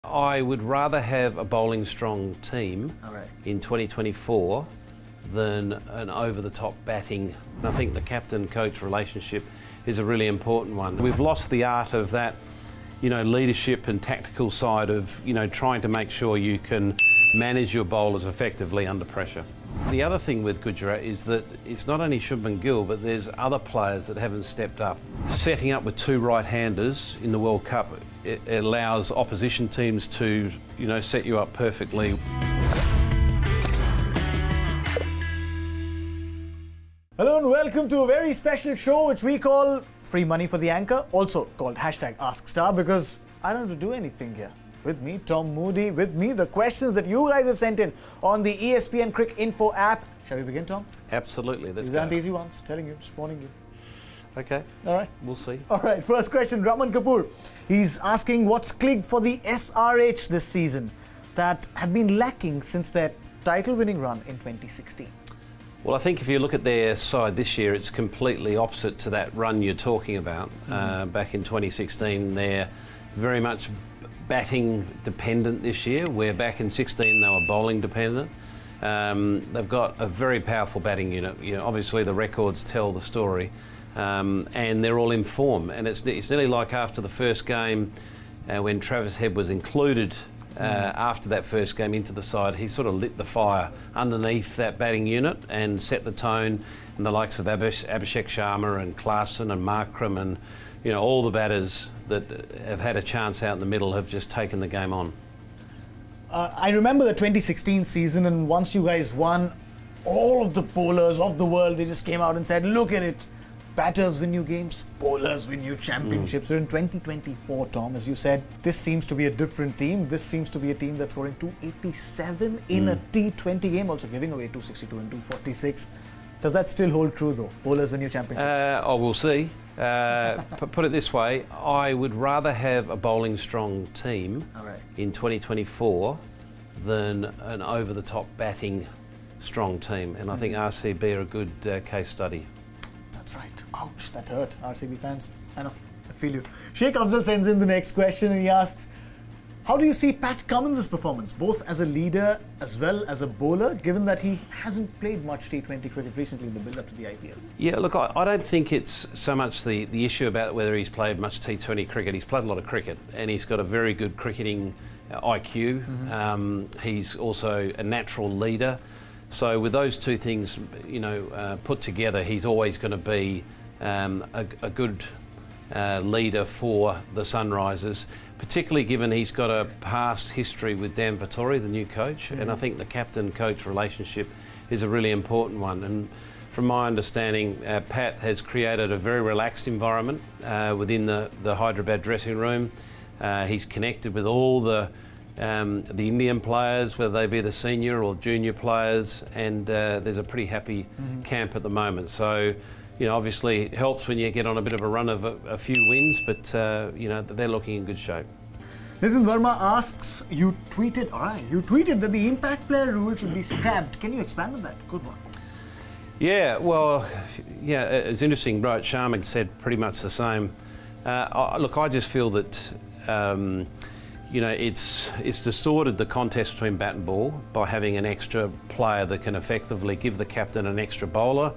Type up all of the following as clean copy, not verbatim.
I would rather have a bowling strong team in 2024 than an over-the-top batting. And I think the captain-coach relationship is a really important one. We've lost the art of that, leadership and tactical side of, trying to make sure you can manage your bowlers effectively under pressure. The other thing with Gujarat is that it's not only Shubman Gill, but there's other players that haven't stepped up. Setting up with two right-handers in the World Cup, it allows opposition teams to, set you up perfectly. Hello and welcome to a very special show which we call Free Money for the Anchor, also called #AskStar, because I don't have to do anything here. With me, Tom Moody. With me, the questions that you guys have sent in on the ESPN Cricket Info app. Shall we begin, Tom? Absolutely. These aren't easy ones. Telling you, just warning you. Okay. All right. We'll see. All right. First question, Raman Kapoor. He's asking what's clicked for the SRH this season that had been lacking since their title-winning run in 2016. Well, I think if you look at their side this year, it's completely opposite to that run you're talking about. Back in 2016, they're very much batting dependent this year, where back in 16 they were bowling dependent. They've got a very powerful batting unit. Obviously the records tell the story, and they're all in form. And it's nearly like after the first game, when Travis Head was included after that first game into the side, he sort of lit the fire underneath that batting unit and set the tone. And the likes of Abhishek Sharma and Klaasen and Markram and all the batters that have had a chance out in the middle have just taken the game on. I remember the 2016 season, and once you guys won, all of the bowlers of the world, they just came out and said, look at it, batters win you games, bowlers win you championships. So in 2024, Tom, as you said, this seems to be a different team. This seems to be a team that's scoring 287 in a T20 game, also giving away 262 and 246. Does that still hold true though? Bowlers win you championships? We'll see. Put it this way, I would rather have a bowling strong team in 2024 than an over-the-top batting strong team. And I think RCB are a good case study. That's right. Ouch, that hurt. RCB fans, I know, I feel you. Sheikh Afzal sends in the next question and he asks, how do you see Pat Cummins' performance, both as a leader as well as a bowler, given that he hasn't played much T20 cricket recently in the build-up to the IPL? Yeah, look, I don't think it's so much the issue about whether he's played much T20 cricket. He's played a lot of cricket and he's got a very good cricketing IQ. He's also a natural leader. So with those two things, put together, he's always going to be a good leader for the Sunrisers, particularly given he's got a past history with Dan Vittori, the new coach, and I think the captain-coach relationship is a really important one. And from my understanding, Pat has created a very relaxed environment within the Hyderabad dressing room. He's connected with all the Indian players, whether they be the senior or junior players, and there's a pretty happy camp at the moment. So, obviously it helps when you get on a bit of a run of a few wins, but they're looking in good shape. Nitin Verma asks, you tweeted that the impact player rule should be scrapped. Can you expand on that? Good one. Yeah, well, it's interesting. Rohit Sharma said pretty much the same. Look, I just feel that it's distorted the contest between bat and ball by having an extra player that can effectively give the captain an extra bowler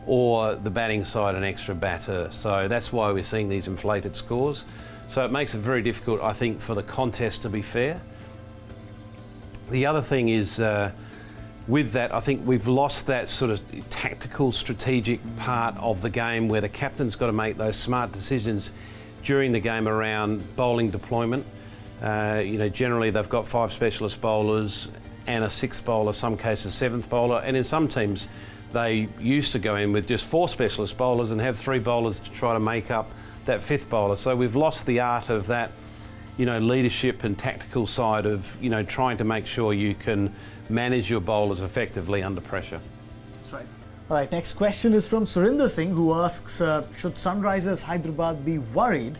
or the batting side an extra batter. So that's why we're seeing these inflated scores. So it makes it very difficult, I think, for the contest to be fair. The other thing is, with that, I think we've lost that sort of tactical, strategic part of the game where the captain's got to make those smart decisions during the game around bowling deployment. Generally they've got 5 specialist bowlers and a 6th bowler, some cases 7th bowler, and in some teams they used to go in with just 4 specialist bowlers and have 3 bowlers to try to make up that 5th bowler. So we've lost the art of that, leadership and tactical side of, trying to make sure you can manage your bowlers effectively under pressure. That's right. All right, next question is from Surinder Singh, who asks, should Sunrisers Hyderabad be worried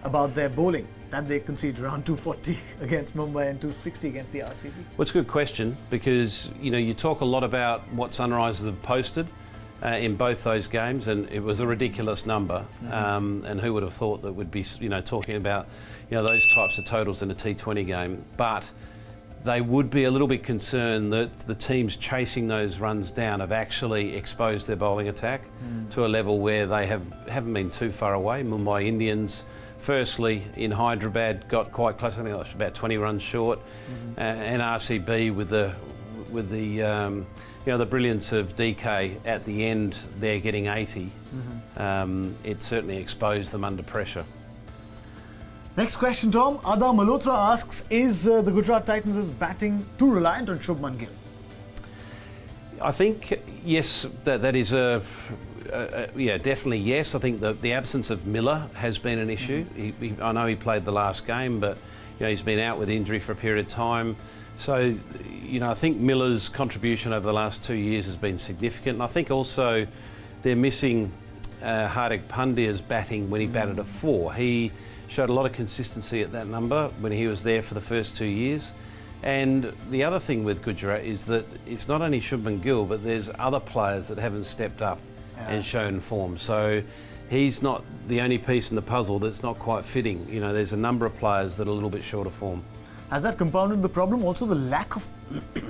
about their bowling, that they conceded around 240 against Mumbai and 260 against the RCB? Well, it's a good question because, you talk a lot about what Sunrisers have posted. in both those games, and it was a ridiculous number. And who would have thought that we'd be, talking about, those types of totals in a T20 game? But they would be a little bit concerned that the teams chasing those runs down have actually exposed their bowling attack to a level where they haven't been too far away. Mumbai Indians, firstly in Hyderabad, got quite close. I think it was about 20 runs short, and RCB with the brilliance of DK at the end, they're getting 80. It certainly exposed them under pressure. Next question, Tom. Ada Malhotra asks, is the Gujarat Titans' batting too reliant on Shubman Gill? I think, yes, that is definitely yes. I think the absence of Miller has been an issue. I know he played the last game, but he's been out with injury for a period of time. So, I think Miller's contribution over the last 2 years has been significant. And I think also they're missing Hardik Pandya's batting when he batted at 4. He showed a lot of consistency at that number when he was there for the first 2 years. And the other thing with Gujarat is that it's not only Shubman Gill, but there's other players that haven't stepped up and shown form. So he's not the only piece in the puzzle that's not quite fitting. There's a number of players that are a little bit short of form. Has that compounded the problem? Also the lack of,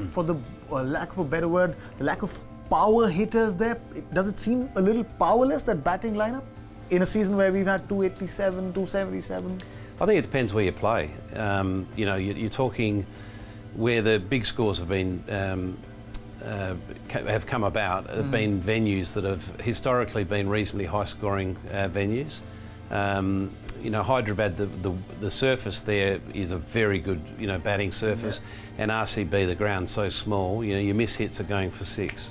for the lack of a better word, the lack of power hitters there. Does it seem a little powerless, that batting lineup, in a season where we've had 287, 277? I think it depends where you play. You're talking where the big scores have been have come about. Have been venues that have historically been reasonably high-scoring venues. Hyderabad, the surface there is a very good, batting surface, and RCB, the ground's so small, your miss hits are going for 6.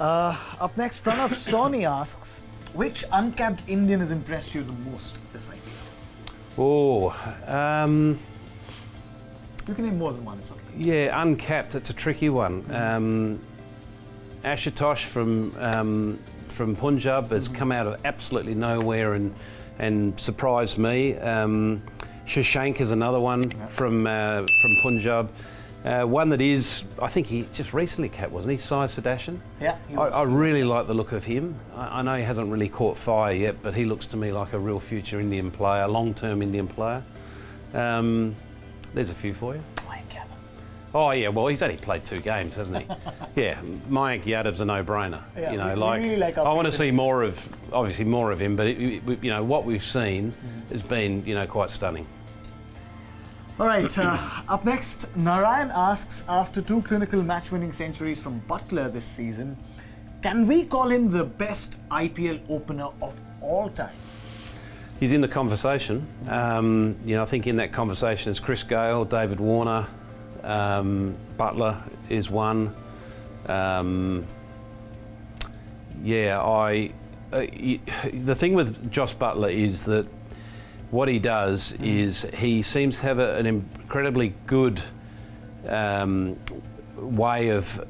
Up next, Pranav Soni asks, which uncapped Indian has impressed you the most this IPL? You can name more than one, it's okay. Yeah, uncapped, it's a tricky one. Ashutosh from Punjab has come out of absolutely nowhere and surprised me. Shashank is another one from Punjab. One that is, I think he just recently capped, wasn't he? Sai Sudarshan? Yeah. I really like the look of him. I know he hasn't really caught fire yet, but he looks to me like a real future Indian player, long-term Indian player. There's a few for you. Mayank Yadav. Oh yeah, well he's only played 2 games, hasn't he? Yeah, Mayank Yadav's a no-brainer. Yeah, we really like I want to see more of him, but what we've seen has been quite stunning. All right, up next, Narayan asks, after 2 clinical match-winning centuries from Butler this season, can we call him the best IPL opener of all time? He's in the conversation. I think in that conversation is Chris Gale, David Warner, Butler is one. The thing with Josh Butler is that what he does is he seems to have an incredibly good way of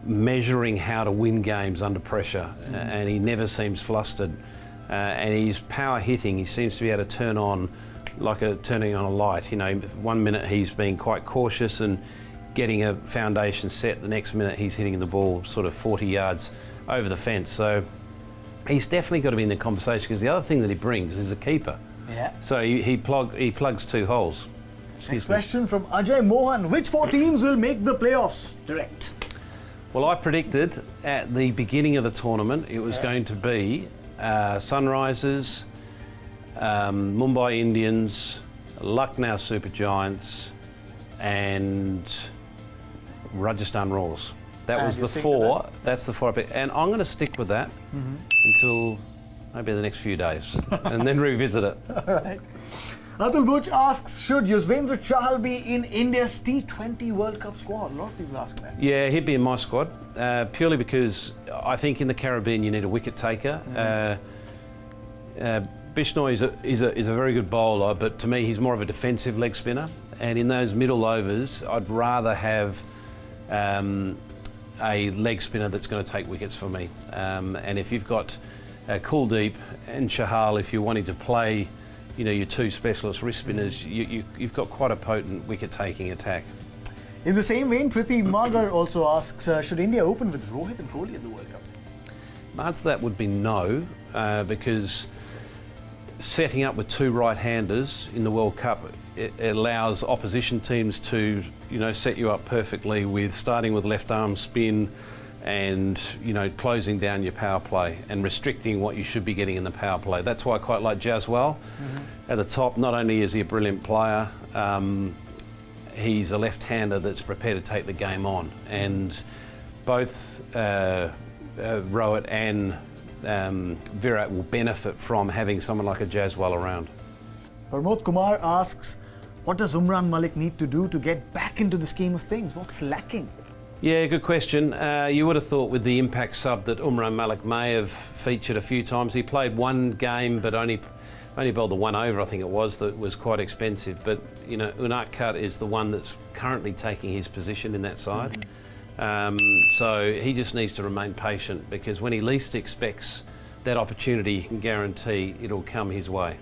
measuring how to win games under pressure, and he never seems flustered. And his power hitting, he seems to be able to turn on like turning on a light. 1 minute he's being quite cautious and getting a foundation set. The next minute he's hitting the ball sort of 40 yards over the fence. So he's definitely got to be in the conversation, because the other thing that he brings is a keeper. Yeah. So he plugs 2 holes. Next question from Ajay Mohan. Which 4 teams will make the playoffs? Direct. Well, I predicted at the beginning of the tournament it was going to be Sunrisers, Mumbai Indians, Lucknow Super Giants, and Rajasthan Royals. That was the 4. That's the 4 I picked. And I'm going to stick with that until maybe the next few days, and then revisit it. All right. Atul Butch asks, should Yuzvendra Chahal be in India's T20 World Cup squad? A lot of people asking that. Yeah, he'd be in my squad, purely because I think in the Caribbean you need a wicket taker. Bishnoi is a very good bowler, but to me he's more of a defensive leg spinner. And in those middle overs, I'd rather have a leg spinner that's going to take wickets for me. And if you've got Kuldeep and Chahal, if you're wanting to play, your 2 specialist wrist spinners, you've got quite a potent wicket-taking attack. In the same vein, Priti Magar also asks, should India open with Rohit and Kohli at the World Cup? The answer to that would be no, because setting up with two right-handers in the World Cup, it allows opposition teams to, set you up perfectly with starting with left arm spin and, closing down your power play and restricting what you should be getting in the power play. That's why I quite like Jaswal. At the top, not only is he a brilliant player, he's a left-hander that's prepared to take the game on. And both Rohit and Virat will benefit from having someone like a Jaswal around. Pramod Kumar asks, what does Umar Malik need to do to get back into the scheme of things? What's lacking? Yeah, good question. You would have thought with the impact sub that Umar Malik may have featured a few times. He played one game, but only bowled the one over, I think it was, that was quite expensive. But, Uncapped is the one that's currently taking his position in that side. So he just needs to remain patient, because when he least expects that opportunity, you can guarantee it'll come his way.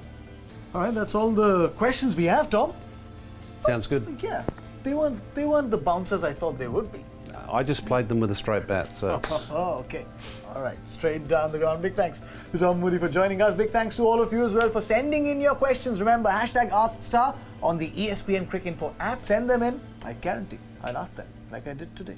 All right, that's all the questions we have, Tom. Sounds good. Yeah, they weren't the bouncers I thought they would be. I just played them with a straight bat, so. Oh, okay. All right, straight down the ground. Big thanks to Tom Moody for joining us. Big thanks to all of you as well for sending in your questions. Remember, #AskStar on the ESPN Cricket Info app. Send them in. I guarantee I'll ask them like I did today.